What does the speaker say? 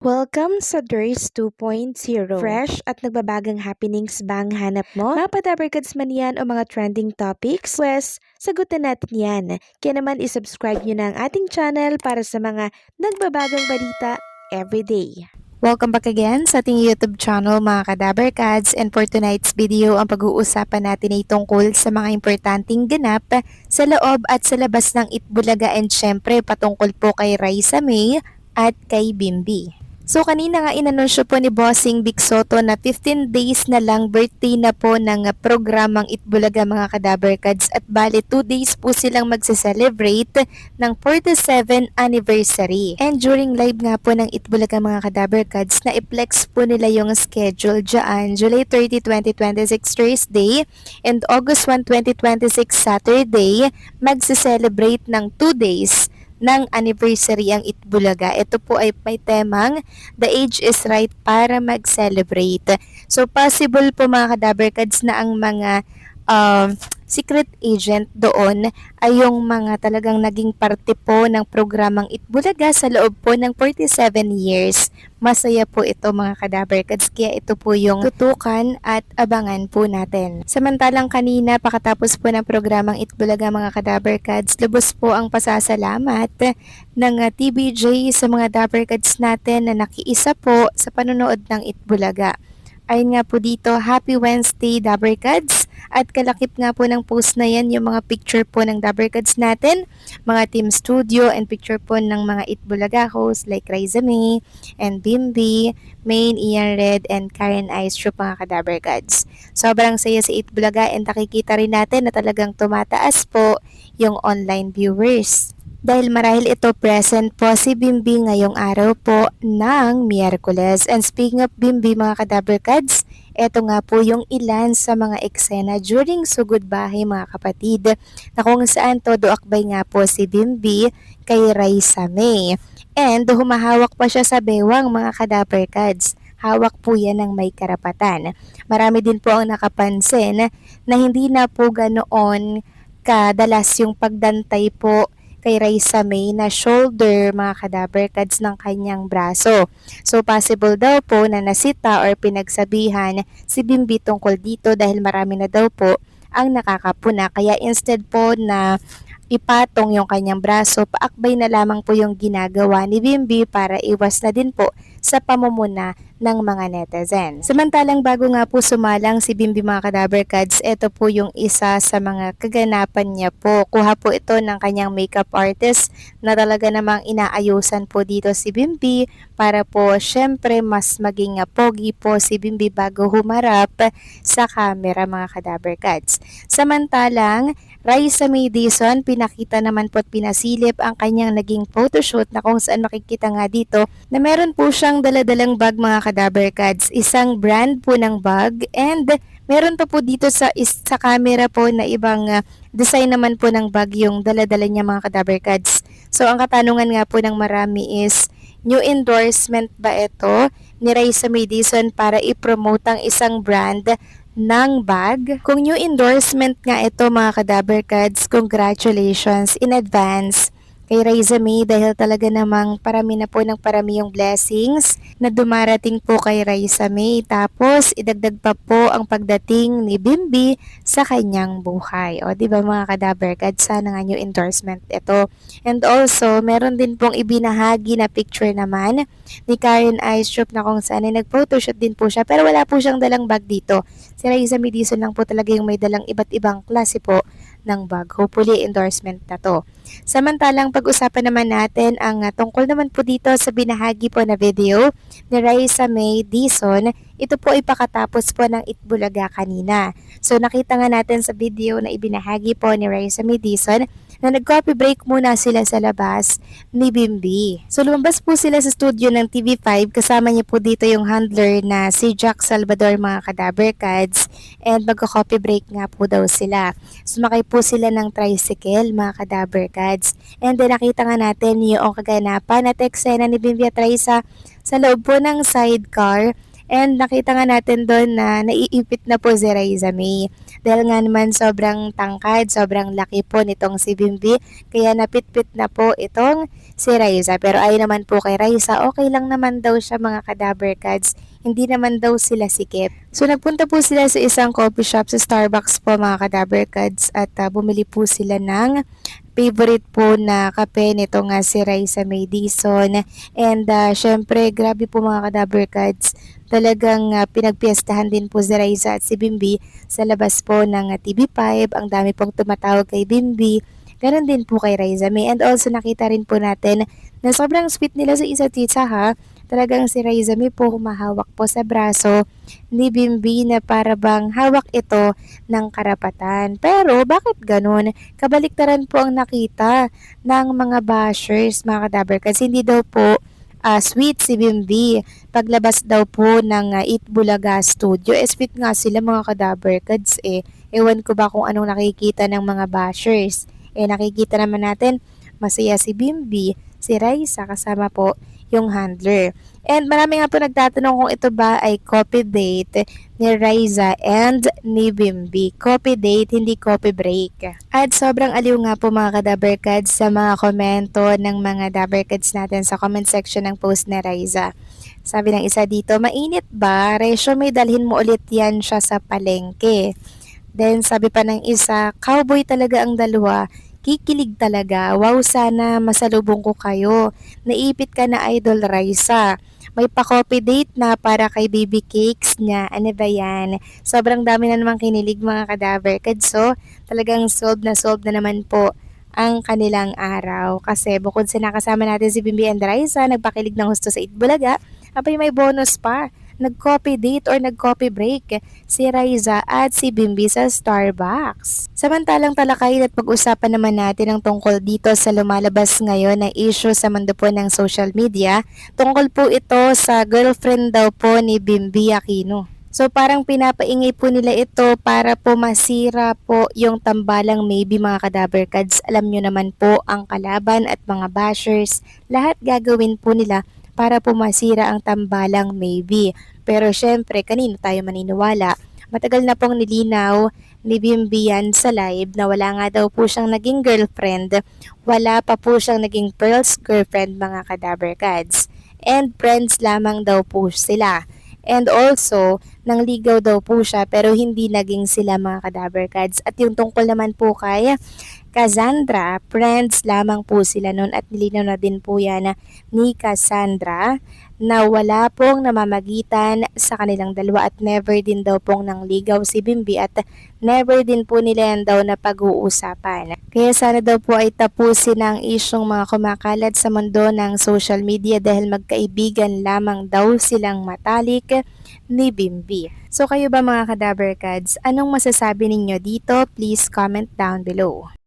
Welcome sa DRS 2.0. Fresh at nagbabagang happenings ba ang hanap mo? Mga padabarkads man yan o mga trending topics? Pwes, sagutin natin yan. Kaya naman isubscribe nyo na ang ating channel para sa mga nagbabagang balita everyday. Welcome back again sa ating YouTube channel mga Kadabarkads, and for tonight's video ang pag-uusapan natin ay tungkol sa mga importanteng ganap sa loob at sa labas ng Itbulaga, and syempre patungkol po kay Raisa May at kay Bimbi. So kanina nga inanunsyo po ni Bossing Vic Soto na 15 days na lang birthday na po ng programang Itbulaga mga Kadabarkads, at bale 2 days po silang magse-celebrate ng 47th anniversary. And during live nga po ng Itbulaga mga Kadabarkads, na i-flex po nila yung schedule dyan July 30, 2026 Thursday and August 1, 2026 Saturday, magse-celebrate ng 2 days ng anniversary ang Itbulaga. Ito po ay may temang The Age is Right para mag-celebrate. So possible po mga Kadabarkads na ang mga secret agent doon ay yung mga talagang naging parte po ng programang Itbulaga sa loob po ng 47 years. Masaya po ito mga Kadabarkads, kaya ito po yung tutukan at abangan po natin. Samantalang kanina pakatapos po ng programang Itbulaga mga Kadabarkads, lubos po ang pasasalamat ng TBJ sa mga Dabarkads natin na nakiisa po sa panonood ng Itbulaga. Ayun nga po dito, Happy Wednesday Dabarkads, at kalakip nga po ng post na yan yung mga picture po ng Dabarkads natin, mga team studio, and picture po ng mga Itbulaga hosts like Raisa May and Bimbi, Main, Ian Red, and Karen Aistro mga Kadabarkads. Sobrang saya sa Itbulaga, and nakikita rin natin na talagang tumataas po yung online viewers. Dahil marahil ito present po si Bimbi ngayong araw po ng Miyerkules. And speaking of Bimbi mga Kadabarkads, eto nga po yung ilan sa mga eksena during Sugod Bahay mga kapatid, na kung saan todo akbay nga po si Bimbi kay Raisa May. And humahawak pa siya sa bewang mga Kadabarkads. Hawak po yan ng may karapatan. Marami din po ang nakapansin na hindi na po ganoon kadalas yung pagdantay po kay Raisa May na shoulder mga Kadabarkads ng kanyang braso. So possible daw po na nasita or pinagsabihan si Bimbi tungkol dito dahil marami na daw po ang nakakapuna. Kaya instead po na ipatong yung kanyang braso, paakbay na lamang po yung ginagawa ni Bimbi para iwas na din po sa pamumuna ng mga netizen. Samantalang bago nga po sumalang si Bimbi mga Kadabarkads, ito po yung isa sa mga kaganapan niya po. Kuha po ito ng kanyang makeup artist na talaga namang inaayusan po dito si Bimbi para po syempre mas maging pogi po si Bimbi bago humarap sa camera mga Kadabarkads. Samantalang Raisa May Dizon, pinakita naman po at pinasilip ang kanyang naging photoshoot na kung saan makikita nga dito na meron po siyang daladalang bag mga Kadabarkads, isang brand po ng bag, and meron pa po dito sa camera po na ibang design naman po ng bag yung daladala niya mga Kadabarkads. So ang katanungan nga po ng marami is, new endorsement ba ito ni Raisa May Dizon para i-promote ang isang brand ng bag? Kung new endorsement nga ito mga Kadabarkads, congratulations in advance kay Raisa May, dahil talaga namang parami na po ng parami yung blessings na dumarating po kay Raisa May. Tapos idagdag pa po ang pagdating ni Bimbi sa kanyang buhay. O di ba mga Kadabarkads, sana nga new endorsement ito. And also, meron din pong ibinahagi na picture naman ni Karen Aistro na kung saan ay nag-photoshoot din po siya, pero wala po siyang dalang bag dito. Si Raisa May Dizon lang po talaga yung may dalang iba't ibang klase po ng bag. Hopefully endorsement na to. Samantalang pag-usapan naman natin ang tungkol naman po dito sa binahagi po na video ni Raisa May Dizon. Ito po ay pakatapos po ng Itbulaga kanina. So nakita nga natin sa video na ibinahagi po ni Raisa May Dizon na nag-coffee break muna sila sa labas ni Bimbi. So lumabas po sila sa studio ng TV5, kasama niya po dito yung handler na si Jack Salvador mga Kadabarkads, and magka-coffee break nga po daw sila. Sumakay po sila ng tricycle mga Kadabarkads, and then nakita nga natin yung kaganapan at eksena ni Bimbi at Raisa sa loob po ng sidecar. And nakita nga natin doon na naiipit na po si Raisa May. Dahil nga naman sobrang tangkad, sobrang laki po nitong si Bimbi, kaya napitpit na po itong si Raisa. Pero ay naman po kay Raisa, okay lang naman daw siya mga kadaber cats. Hindi naman daw sila sikip. So nagpunta po sila sa isang coffee shop sa Starbucks po mga kadaber cats at bumili po sila ng favorite po na kape nito nga si Raisa May Dizon. And syempre grabe po mga kadaber cats. Talagang pinagpiestahan din po si Raisa at si Bimbi sa labas po ng TV5. Ang dami pong tumatawag kay Bimbi. Ganon din po kay Raisa May. And also nakita rin po natin na sobrang sweet nila sa isa't isa ha. Talagang si Raisa May po humahawak po sa braso ni Bimbi na para bang hawak ito ng karapatan. Pero bakit ganun? Kabaliktaran po ang nakita ng mga bashers mga kadaber kasi hindi daw po sweet si Bimbi. Paglabas daw po ng Eat Bulaga Studio, sweet nga sila mga kadaber kads eh. Ewan ko ba kung anong nakikita ng mga bashers. Nakikita naman natin masaya si Bimbi, si Raisa kasama po yung handler. And marami nga po nagtatanong kung ito ba ay copy date ni Raisa and ni Bimbi. Copy date, hindi copy break. At sobrang aliw nga po mga kadaberkads sa mga komento ng mga daberkads natin sa comment section ng post ni Raisa. Sabi ng isa dito, mainit ba? Resyo may dalhin mo ulit yan siya sa palengke. Then sabi pa ng isa, cowboy talaga ang dalawa. Kikilig talaga. Wow, sana masalubong ko kayo. Naipit ka na Idol Raisa. May pa-copy date na para kay baby cakes niya. Ano ba yan? Sobrang dami na namang kinilig mga kadaver. So, talagang solved na naman po ang kanilang araw. Kasi bukod sa nakasama natin si Bimbi and Raisa, nagpakilig ng husto sa Itbulaga, abay may bonus pa. Nag-copy date or nag-copy break si Raisa at si Bimbi sa Starbucks. Samantalang talakayin at pag-usapan naman natin ang tungkol dito sa lumalabas ngayon na issue sa mundo po ng social media. Tungkol po ito sa girlfriend daw po ni Bimbi Aquino. So parang pinapaingay po nila ito para po masira po yung tambalang maybe mga kadaber kads. Alam nyo naman po ang kalaban at mga bashers. Lahat gagawin po nila para po masira ang tambalang maybe. Pero syempre, kanino tayo maniniwala? Matagal na pong nilinaw ni Bimbi yan sa live na wala nga daw po siyang naging girlfriend. Wala pa po siyang naging Pearl's girlfriend mga kadaber kads. And friends lamang daw po sila. And also, nangligaw daw po siya pero hindi naging sila mga kadaber kads. At yung tungkol naman po kay Cassandra, friends lamang po sila noon at nilinaw na din po yan ni Cassandra na wala pong namamagitan sa kanilang dalawa at never din daw pong nangligaw si Bimbi at never din po nila yan daw na pag-uusapan. Kaya sana daw po ay tapusin ang isyong mga kumakalat sa mundo ng social media dahil magkaibigan lamang daw silang matalik ni Bimbi. So kayo ba mga kadaber kads, anong masasabi ninyo dito? Please comment down below.